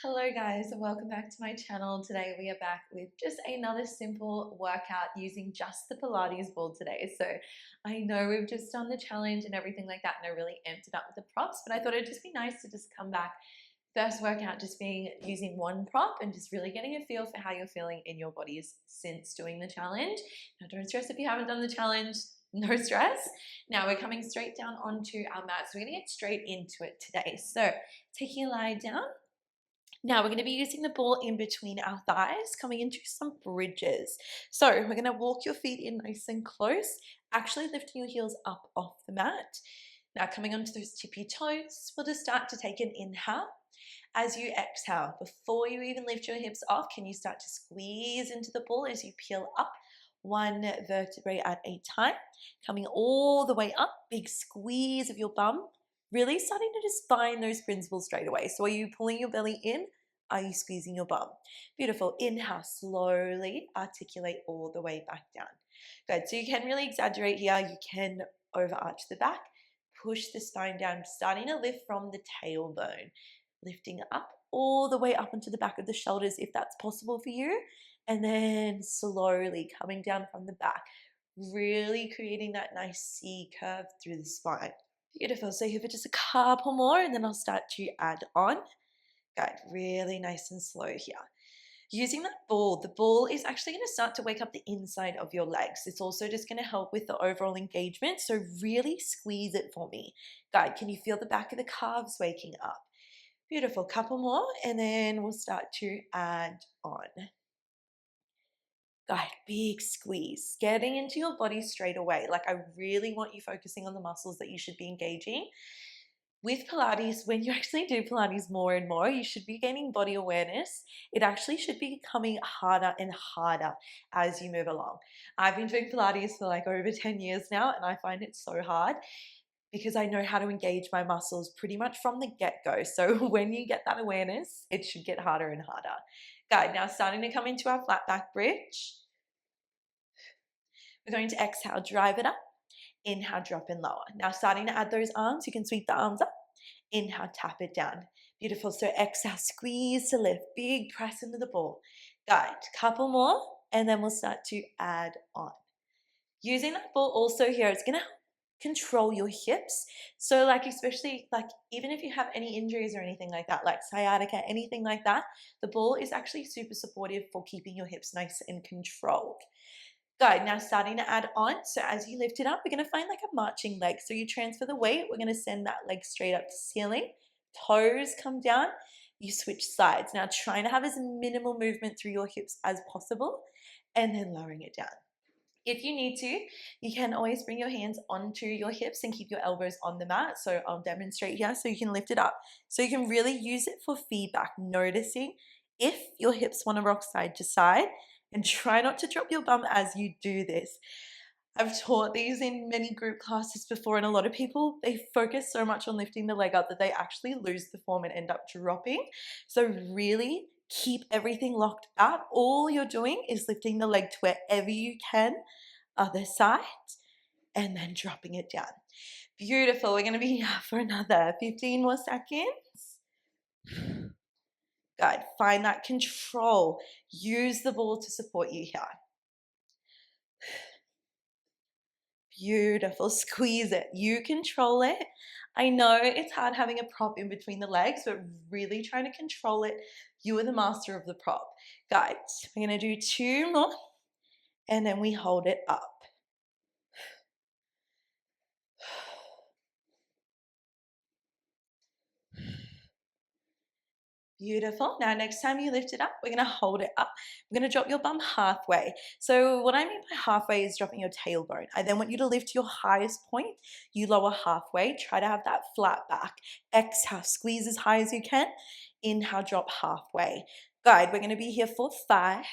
Hello guys and welcome back to my channel. Today we are back with just another simple workout using just the Pilates ball today. So I know we've just done the challenge and everything like that and I really amped it up with the props, but I thought it'd just be nice to just come back. First workout just being using one prop and just really getting a feel for how you're feeling in your bodies since doing the challenge. Now don't stress if you haven't done the challenge, no stress. Now we're coming straight down onto our mat. So we're gonna get straight into it today. So taking a lie down. Now we're going to be using the ball in between our thighs, coming into some bridges. So we're going to walk your feet in nice and close, actually lifting your heels up off the mat. Now coming onto those tippy toes, we'll just start to take an inhale. As you exhale, before you even lift your hips off, can you start to squeeze into the ball as you peel up one vertebrae at a time, coming all the way up, big squeeze of your bum. Really starting to just find those principles straight away. So are you pulling your belly in? Are you squeezing your bum? Beautiful. Inhale, slowly articulate all the way back down. Good. So you can really exaggerate here. You can overarch the back, push the spine down, starting to lift from the tailbone, lifting up all the way up into the back of the shoulders if that's possible for you. And then slowly coming down from the back, really creating that nice C curve through the spine. Beautiful. So here for just a couple more and then I'll start to add on. Good. Really nice and slow here. Using that ball, the ball is actually going to start to wake up the inside of your legs. It's also just going to help with the overall engagement. So really squeeze it for me. Good. Can you feel the back of the calves waking up? Beautiful. Couple more and then we'll start to add on. Good, big squeeze, getting into your body straight away. Like I really want you focusing on the muscles that you should be engaging. With Pilates, when you actually do Pilates more and more, you should be gaining body awareness. It actually should be becoming harder and harder as you move along. I've been doing Pilates for like over 10 years now, and I find it so hard because I know how to engage my muscles pretty much from the get-go. So when you get that awareness, it should get harder and harder. Good, now starting to come into our flat back bridge. We're going to exhale, drive it up. Inhale, drop in lower. Now starting to add those arms, you can sweep the arms up. Inhale, tap it down. Beautiful. So exhale, squeeze to lift. Big press into the ball. Good. Couple more, and then we'll start to add on. Using that ball also here, it's going to control your hips. So like especially like even if you have any injuries or anything like that, like sciatica, anything like that, the ball is actually super supportive for keeping your hips nice and controlled. Good. Now starting to add on. So as you lift it up, we're going to find like a marching leg. So you transfer the weight. We're going to send that leg straight up to ceiling. Toes come down. You switch sides. Now trying to have as minimal movement through your hips as possible and then lowering it down. If you need to, you can always bring your hands onto your hips and keep your elbows on the mat. So I'll demonstrate here so you can lift it up. So you can really use it for feedback, noticing if your hips want to rock side to side, and try not to drop your bum as you do this. I've taught these in many group classes before, and a lot of people, they focus so much on lifting the leg up that they actually lose the form and end up dropping. So really keep everything locked out. All you're doing is lifting the leg to wherever you can, other side, and then dropping it down. Beautiful. We're going to be here for another 15 more seconds. Good. Find that control. Use the ball to support you here. Beautiful. Squeeze it. You control it. I know it's hard having a prop in between the legs, but really trying to control it. You are the master of the prop. Guys, we're going to do 2 more, and then we hold it up. Beautiful. Now, next time you lift it up, we're going to hold it up. We're going to drop your bum halfway. So what I mean by halfway is dropping your tailbone. I then want you to lift your highest point. You lower halfway. Try to have that flat back. Exhale, squeeze as high as you can. Inhale, drop halfway. Good. We're going to be here for 5.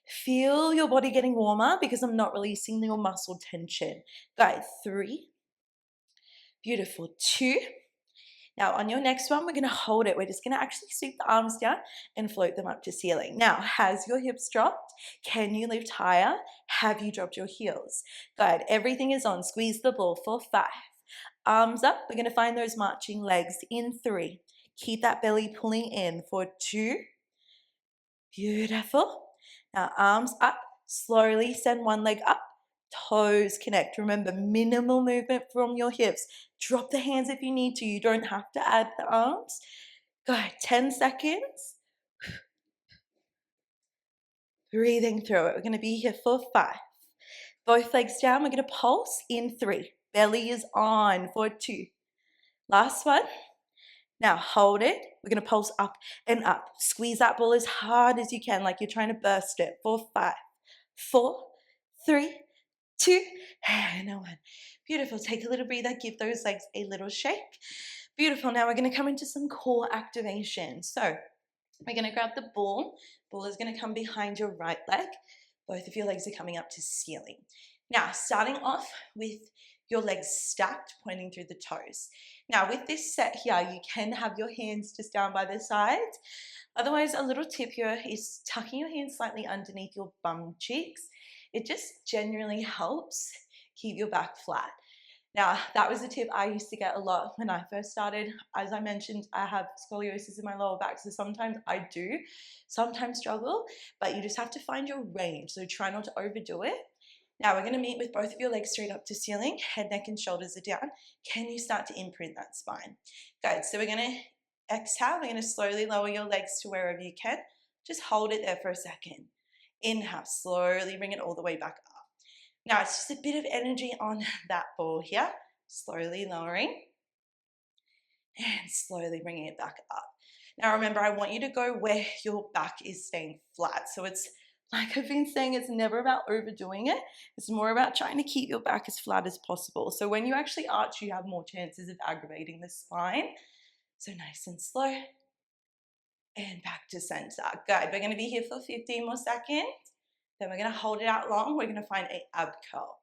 Feel your body getting warmer because I'm not releasing your muscle tension. Good. 3. Beautiful. 2. Now on your next one, we're going to hold it. We're just going to actually sweep the arms down and float them up to ceiling. Now, has your hips dropped? Can you lift higher? Have you dropped your heels? Good. Everything is on. Squeeze the ball for 5. Arms up. We're going to find those marching legs in 3. Keep that belly pulling in for 2. Beautiful. Now arms up. Slowly send one leg up. Toes connect. Remember, minimal movement from your hips. Drop the hands if you need to. You don't have to add the arms. Go, 10 seconds. Breathing through it. We're going to be here for 5. Both legs down. We're going to pulse in 3. Belly is on for 2. Last one. Now hold it. We're going to pulse up and up. Squeeze that ball as hard as you can, like you're trying to burst it. For 5, 4, 3, 2, and 1. Beautiful. Take a little breather. Give those legs a little shake. Beautiful. Now we're going to come into some core activation. So we're going to grab the ball. Ball is going to come behind your right leg. Both of your legs are coming up to ceiling. Now, starting off with your legs stacked, pointing through the toes. Now, with this set here, you can have your hands just down by the sides. Otherwise, a little tip here is tucking your hands slightly underneath your bum cheeks. It just generally helps keep your back flat. Now, that was a tip I used to get a lot when I first started. As I mentioned, I have scoliosis in my lower back, so sometimes I do sometimes struggle, but you just have to find your range, so try not to overdo it. Now, we're going to meet with both of your legs straight up to ceiling, head, neck, and shoulders are down. Can you start to imprint that spine? Good, so we're going to exhale. We're going to slowly lower your legs to wherever you can. Just hold it there for a second. Inhale, slowly bring it all the way back up. Now, it's just a bit of energy on that ball here. Slowly lowering and slowly bringing it back up. Now, remember, I want you to go where your back is staying flat. So it's like I've been saying, it's never about overdoing it. It's more about trying to keep your back as flat as possible. So when you actually arch, you have more chances of aggravating the spine. So nice and slow. And back to center. Good. We're going to be here for 15 more seconds. Then we're going to hold it out long. We're going to find an ab curl.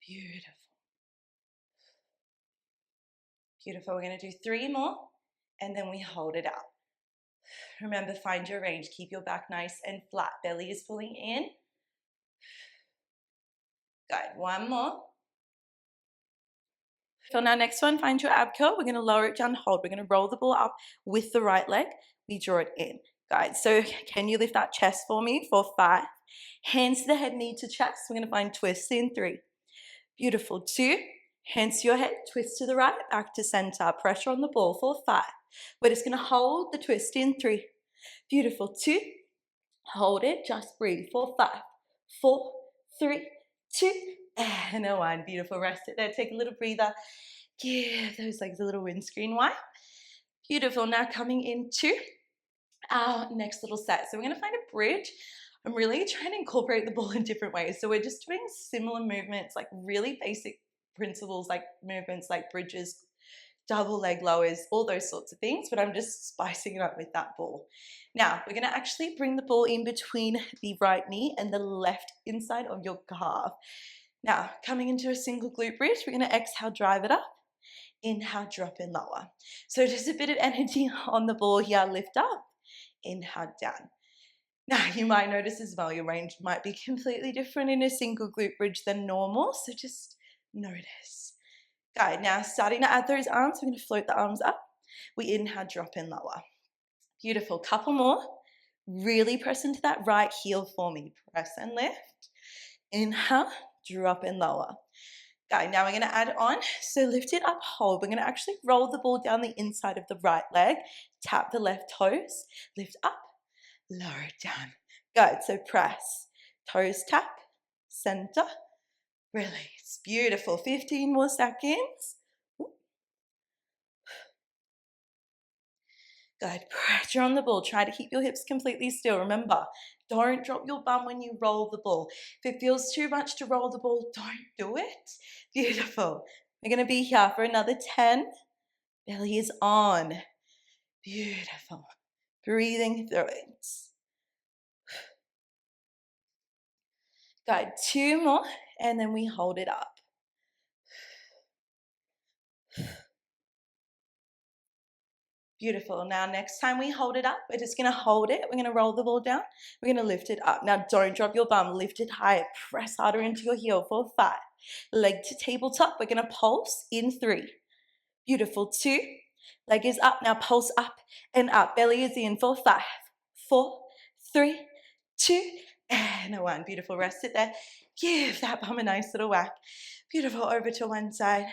Beautiful. Beautiful. We're going to do 3 more, and then we hold it out. Remember, find your range. Keep your back nice and flat. Belly is pulling in. Good. 1 more. So now next one, find your ab curl. We're going to lower it down, hold. We're going to roll the ball up with the right leg. We draw it in. Guys, so can you lift that chest for me for 5? Hands to the head, knee to chest. We're going to find twists in 3. Beautiful. 2. Hands to your head, twist to the right, back to center. Pressure on the ball for 5. We're just going to hold the twist in 3. Beautiful. 2. Hold it. Just breathe for 5, 4, 3, 2, and 1. Beautiful. Rest it there. Take a little breather. Give those legs a little windscreen wipe. Beautiful. Now coming into our next little set. So we're going to find a bridge. I'm really trying to incorporate the ball in different ways. So we're just doing similar movements, like really basic principles, like movements like bridges, double leg lowers, all those sorts of things, but I'm just spicing it up with that ball. Now, we're going to actually bring the ball in between the right knee and the left inside of your calf. Now, coming into a single glute bridge, we're going to exhale, drive it up. Inhale, drop and lower. So just a bit of energy on the ball here, lift up, inhale, down. Now, you might notice as well, your range might be completely different in a single glute bridge than normal, so just notice. Good. Now, starting to add those arms, we're going to float the arms up. We inhale, drop and lower. Beautiful. Couple more. Really press into that right heel for me. Press and lift. Inhale, drop and lower. Good. Now we're going to add on. So lift it up, hold. We're going to actually roll the ball down the inside of the right leg. Tap the left toes. Lift up, lower it down. Good. So press. Toes tap, center, release. Beautiful. 15 more seconds. Good. Pressure on the ball. Try to keep your hips completely still. Remember, don't drop your bum when you roll the ball. If it feels too much to roll the ball, don't do it. Beautiful. We're going to be here for another 10. Belly is on. Beautiful. Breathing through it. Good. 2 more, and then we hold it up. Beautiful. Now, next time we hold it up, we're just going to hold it. We're going to roll the ball down. We're going to lift it up. Now, don't drop your bum. Lift it higher. Press harder into your heel for 5. Leg to tabletop. We're going to pulse in 3, Beautiful. 2. Leg is up. Now pulse up and up. Belly is in for 5, 4, 3, 2, and 1. Beautiful. Rest it there. Give that bum a nice little whack. Beautiful. Over to one side,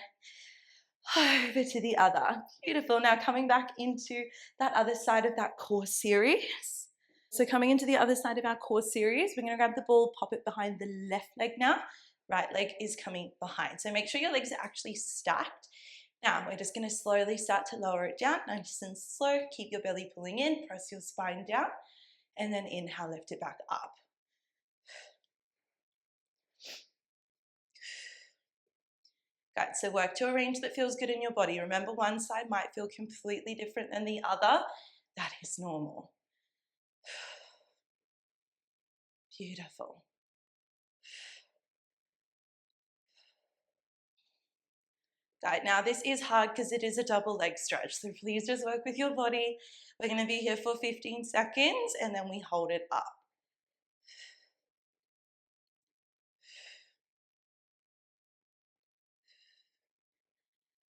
over to the other. Beautiful. Now coming back into that other side of that core series. So coming into the other side of our core series, we're going to grab the ball, pop it behind the left leg now. Right leg is coming behind. So make sure your legs are actually stacked. Now we're just going to slowly start to lower it down, nice and slow. Keep your belly pulling in, press your spine down, and then inhale, lift it back up. Good. So work to a range that feels good in your body. Remember, one side might feel completely different than the other. That is normal. Beautiful. Good. Now this is hard because it is a double leg stretch, so please just work with your body. We're going to be here for 15 seconds and then we hold it up.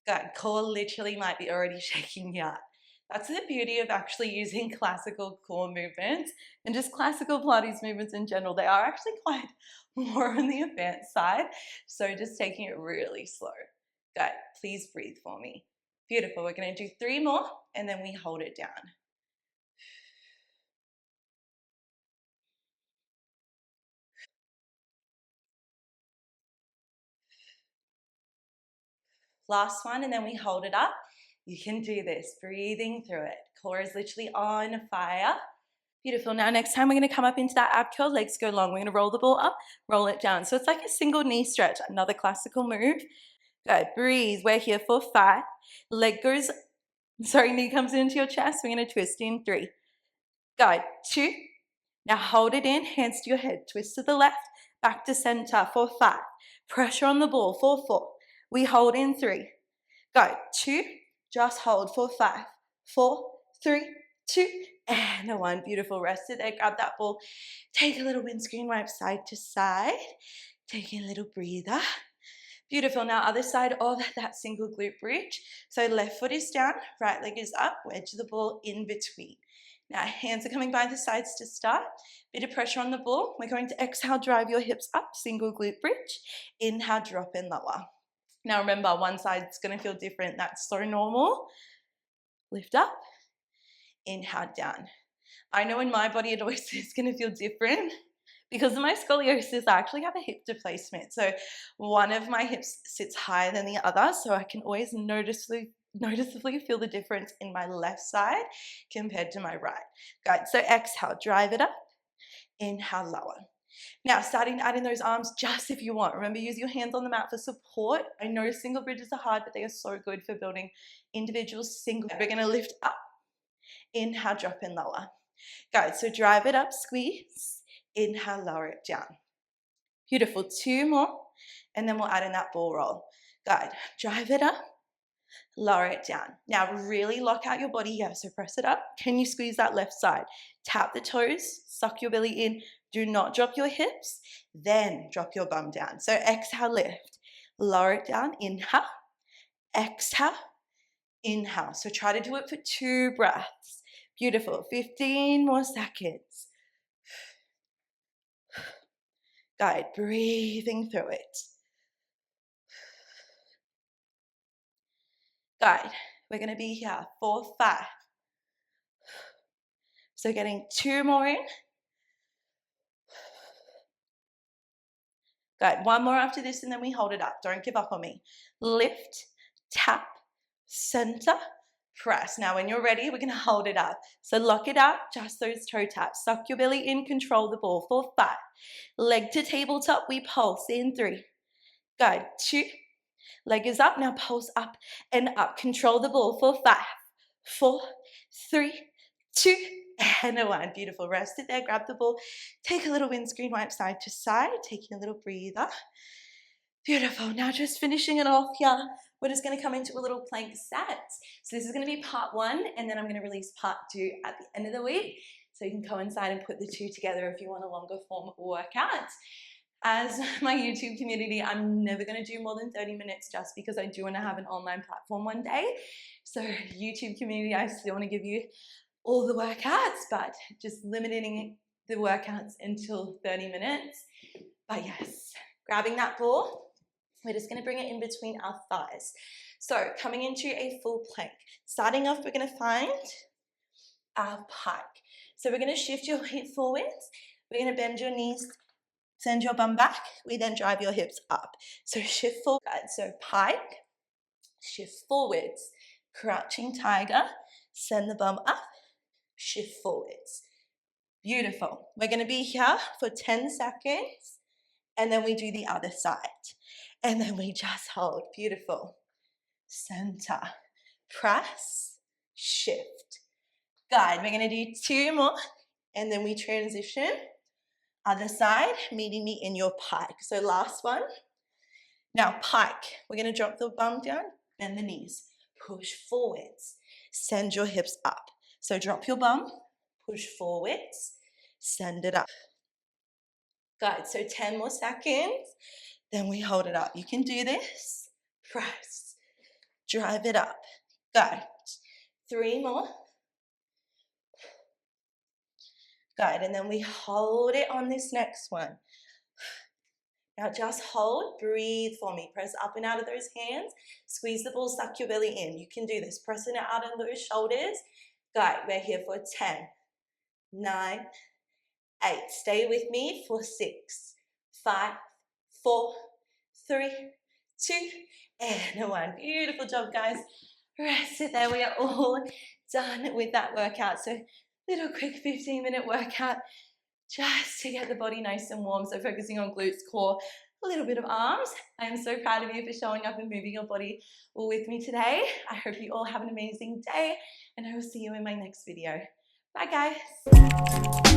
Good. Core literally might be already shaking you out. That's the beauty of actually using classical core movements and just classical Pilates movements in general. They are actually quite more on the advanced side, so just taking it really slow. Good. Please breathe for me. Beautiful. We're going to do 3 more and then we hold it down. Last one, and then we hold it up. You can do this, breathing through it. Core is literally on fire. Beautiful. Now next time we're going to come up into that ab curl, legs go long. We're going to roll the ball up, roll it down. So it's like a single knee stretch, another classical move. Good. Breathe. We're here for 5. Leg goes, knee comes into your chest. We're going to twist in 3. Good. 2. Now hold it in, hands to your head. Twist to the left, back to center for 5. Pressure on the ball for 4. We hold in 3. Go. 2. Just hold for 5, 4, 3, 2, and 1. Beautiful. Rest it there. Grab that ball. Take a little windscreen wipe side to side. Taking a little breather. Beautiful. Now other side of that single glute bridge. So left foot is down, right leg is up, wedge the ball in between. Now hands are coming by the sides to start. Bit of pressure on the ball. We're going to exhale, drive your hips up, single glute bridge. Inhale, drop and lower. Now remember, one side's going to feel different. That's so normal. Lift up, inhale down. I know in my body it always is going to feel different. Because of my scoliosis, I actually have a hip displacement. So one of my hips sits higher than the other, so I can always noticeably feel the difference in my left side compared to my right. Good. So exhale, drive it up. Inhale, lower. Now, starting to add in those arms just if you want. Remember, use your hands on the mat for support. I know single bridges are hard, but they are so good for building individual single. We're going to lift up. Inhale, drop and lower. Good. So drive it up, squeeze. Inhale, lower it down. Beautiful. 2 more. And then we'll add in that ball roll. Good. Drive it up. Lower it down. Now really lock out your body here. So press it up. Can you squeeze that left side? Tap the toes. Suck your belly in. Do not drop your hips. Then drop your bum down. So exhale, lift. Lower it down. Inhale. Exhale. Inhale. So try to do it for 2 breaths. Beautiful. 15 more seconds. Good. Breathing through it. Good. We're going to be here for 5. So getting 2 more in. Good. 1 more after this and then we hold it up. Don't give up on me. Lift, tap, center, press. Now when you're ready, we're going to hold it up. So lock it out, just those toe taps. Suck your belly in, control the ball for 5. Leg to tabletop, we pulse in 3. Good. 2. Leg is up, now pulse up and up. Control the ball for 5, 4, 3, 2, and 1. Beautiful. Rest it there. Grab the ball. Take a little windscreen wipe side to side. Taking a little breather. Beautiful. Now just finishing it off here. We're just going to come into a little plank set. So this is going to be part 1, and then I'm going to release part 2 at the end of the week. So you can coincide and put the 2 together if you want a longer form workout. As my YouTube community, I'm never going to do more than 30 minutes just because I do want to have an online platform one day. So YouTube community, I still want to give you all the workouts, but just limiting the workouts until 30 minutes. But yes, grabbing that ball, we're just going to bring it in between our thighs. So coming into a full plank. Starting off, we're going to find our pike. So we're going to shift your hip forwards. We're going to bend your knees, send your bum back. We then drive your hips up. So shift forward. So pike, shift forwards. Crouching tiger, send the bum up, shift forwards. Beautiful. We're going to be here for 10 seconds, and then we do the other side. And then we just hold. Beautiful. Center. Press. Shift. Good. We're going to do 2 more, and then we transition. Other side, meeting me in your pike. So last one. Now pike. We're going to drop the bum down, bend the knees. Push forwards. Send your hips up. So drop your bum, push forwards, send it up. Good. So 10 more seconds. Then we hold it up. You can do this. Press. Drive it up. Good. 3 more. Good. And then we hold it on this next one. Now just hold. Breathe for me. Press up and out of those hands. Squeeze the ball. Suck your belly in. You can do this. Pressing it out on those shoulders. Good. We're here for 10, 9, 8. Stay with me for 6, 5, 4, 3, 2, and 1. Beautiful job, guys. Rest it there. We are all done with that workout. So little quick 15-minute workout just to get the body nice and warm. So focusing on glutes, core, a little bit of arms. I am so proud of you for showing up and moving your body with me today. I hope you all have an amazing day, and I will see you in my next video. Bye, guys.